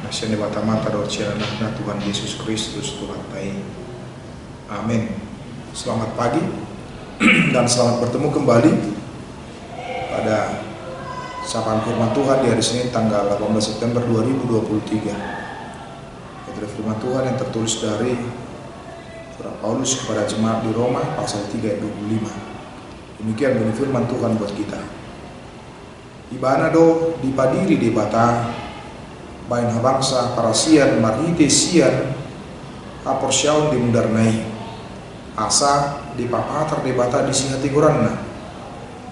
nasian di mata-mata na Tuhan Yesus Kristus Tuhan tai. Amin. Selamat pagi dan selamat bertemu kembali pada sapaan firman Tuhan di hari Senin tanggal 18 September 2023. Itulah firman Tuhan yang tertulis dari surat Paulus kepada jemaat di Roma pasal 3 ayat 25. Demikian bunyi firman Tuhan buat kita. Ibana do dipadiri di bata bain habangsa parasian marhite sian aporsyaun di mundarnai asa di papatar di bata di sihati goranna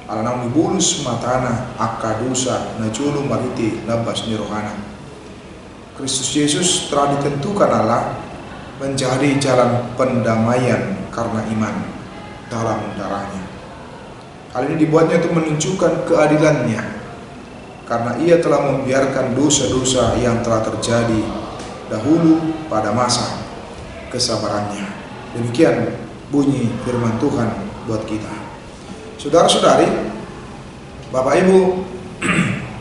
alanang dibulus matana akadusa najulu marhite nabas nirohana. Kristus Yesus telah ditentukan Allah menjadi jalan pendamaian karena iman dalam darahnya. Hal ini dibuatnya untuk menunjukkan keadilannya, karena ia telah membiarkan dosa-dosa yang telah terjadi dahulu pada masa kesabarannya. Demikian bunyi firman Tuhan buat kita. Saudara-saudari, Bapak Ibu,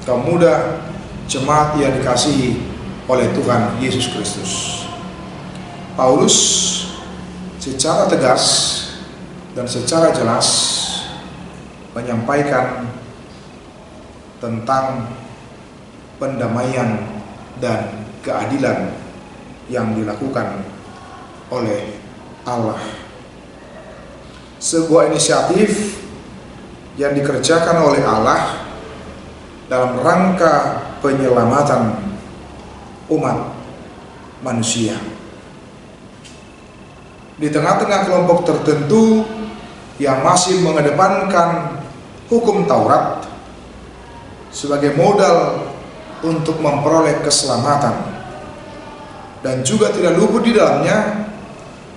kaum muda, jemaat yang dikasihi oleh Tuhan Yesus Kristus. Paulus secara tegas dan secara jelas menyampaikan tentang pendamaian dan keadilan yang dilakukan oleh Allah. Sebuah inisiatif yang dikerjakan oleh Allah dalam rangka penyelamatan umat manusia. Di tengah-tengah kelompok tertentu yang masih mengedepankan hukum Taurat sebagai modal untuk memperoleh keselamatan, dan juga tidak luput di dalamnya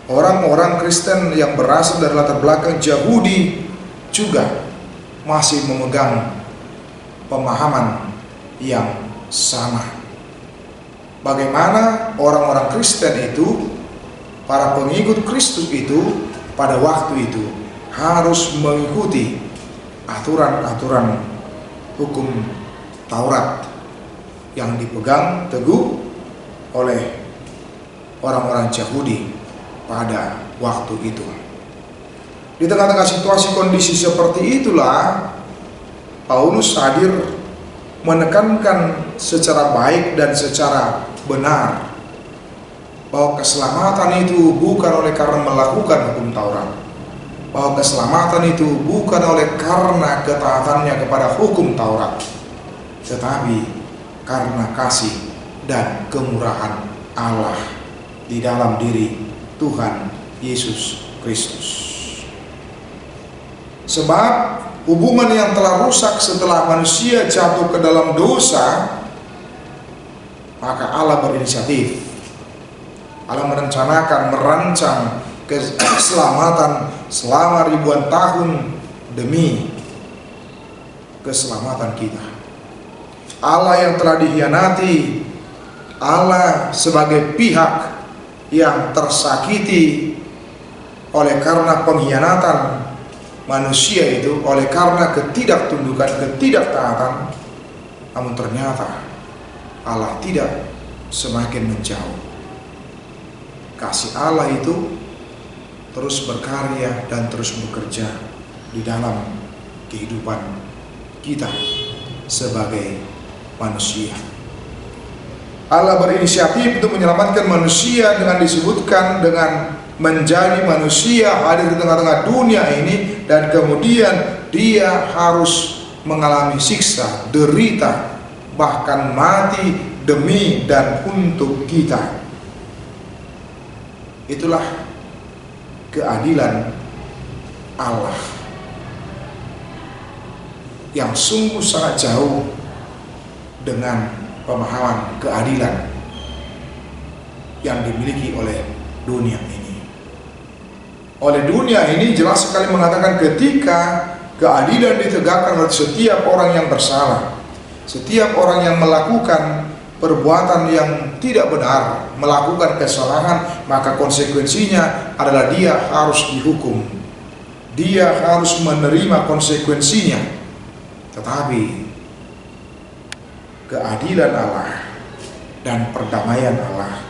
orang-orang Kristen yang berasal dari latar belakang Yahudi juga masih memegang pemahaman yang sama. Bagaimana orang-orang Kristen itu, para pengikut Kristus itu pada waktu itu harus mengikuti aturan-aturan hukum Taurat yang dipegang teguh oleh orang-orang Yahudi pada waktu itu. Di tengah-tengah situasi kondisi seperti itulah Paulus hadir menekankan secara baik dan secara benar bahwa keselamatan itu bukan oleh karena melakukan hukum Taurat, bahwa keselamatan itu bukan oleh karena ketaatannya kepada hukum Taurat, tetapi karena kasih dan kemurahan Allah di dalam diri Tuhan Yesus Kristus. Sebab hubungan yang telah rusak setelah manusia jatuh ke dalam dosa, maka Allah berinisiatif. Allah merancang keselamatan selama ribuan tahun demi keselamatan kita. Allah yang telah dikhianati, Allah sebagai pihak yang tersakiti oleh karena pengkhianatan manusia itu, oleh karena ketidaktundukan, ketidaktaatan, namun ternyata Allah tidak semakin menjauh. Kasih Allah itu terus berkarya dan terus bekerja di dalam kehidupan kita sebagai manusia. Allah berinisiatif untuk menyelamatkan manusia dengan disebutkan dengan menjadi manusia hadir di tengah-tengah dunia ini, dan kemudian dia harus mengalami siksa, derita, bahkan mati demi dan untuk kita. Itulah keadilan Allah yang sungguh sangat jauh dengan pemahaman keadilan yang dimiliki oleh dunia ini. Oleh dunia ini jelas sekali mengatakan ketika keadilan ditegakkan oleh setiap orang yang bersalah, setiap orang yang melakukan perbuatan yang tidak benar, melakukan kesalahan, maka konsekuensinya adalah dia harus dihukum. Dia harus menerima konsekuensinya. Tetapi keadilan Allah dan perdamaian Allah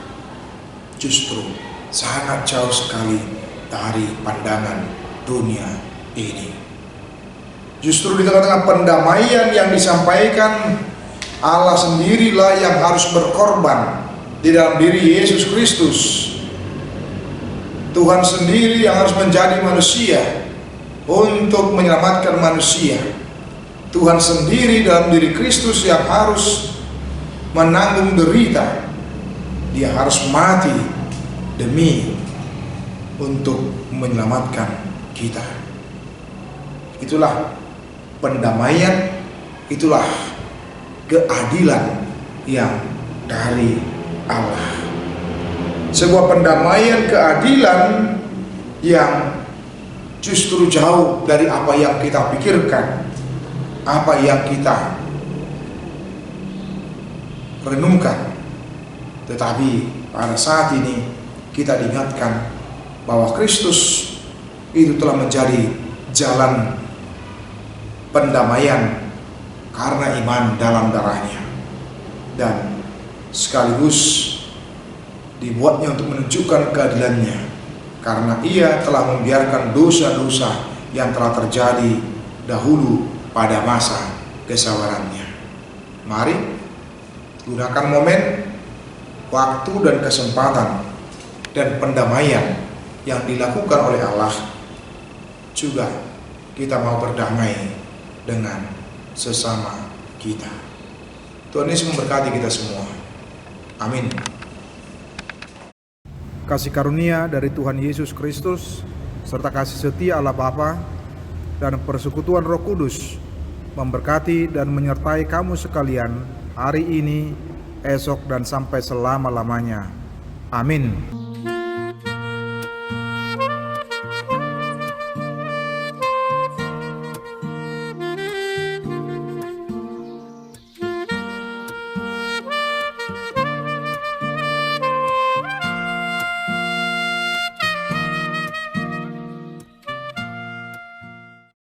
justru sangat jauh sekali dari pandangan dunia ini. Justru di tengah-tengah pendamaian yang disampaikan, Allah sendirilah yang harus berkorban di dalam diri Yesus Kristus. Tuhan sendiri yang harus menjadi manusia untuk menyelamatkan manusia. Tuhan sendiri dalam diri Kristus yang harus menanggung derita. Dia harus mati demi untuk menyelamatkan kita. Itulah pendamaian, itulah keadilan yang dari Allah. Sebuah pendamaian, keadilan yang justru jauh dari apa yang kita pikirkan, apa yang kita renungkan. Tetapi pada saat ini kita diingatkan bahwa Kristus itu telah menjadi jalan pendamaian karena iman dalam darahnya, dan sekaligus dibuatnya untuk menunjukkan keadilannya karena ia telah membiarkan dosa-dosa yang telah terjadi dahulu pada masa kesabarannya. Mari gunakan momen, waktu dan kesempatan dan pendamaian yang dilakukan oleh Allah. Juga kita mau berdamai dengan sesama kita. Tuhan Yesus memberkati kita semua. Amin. Kasih karunia dari Tuhan Yesus Kristus serta kasih setia Allah Bapa dan persekutuan Roh Kudus memberkati dan menyertai kamu sekalian hari ini, esok, dan sampai selama-lamanya. Amin.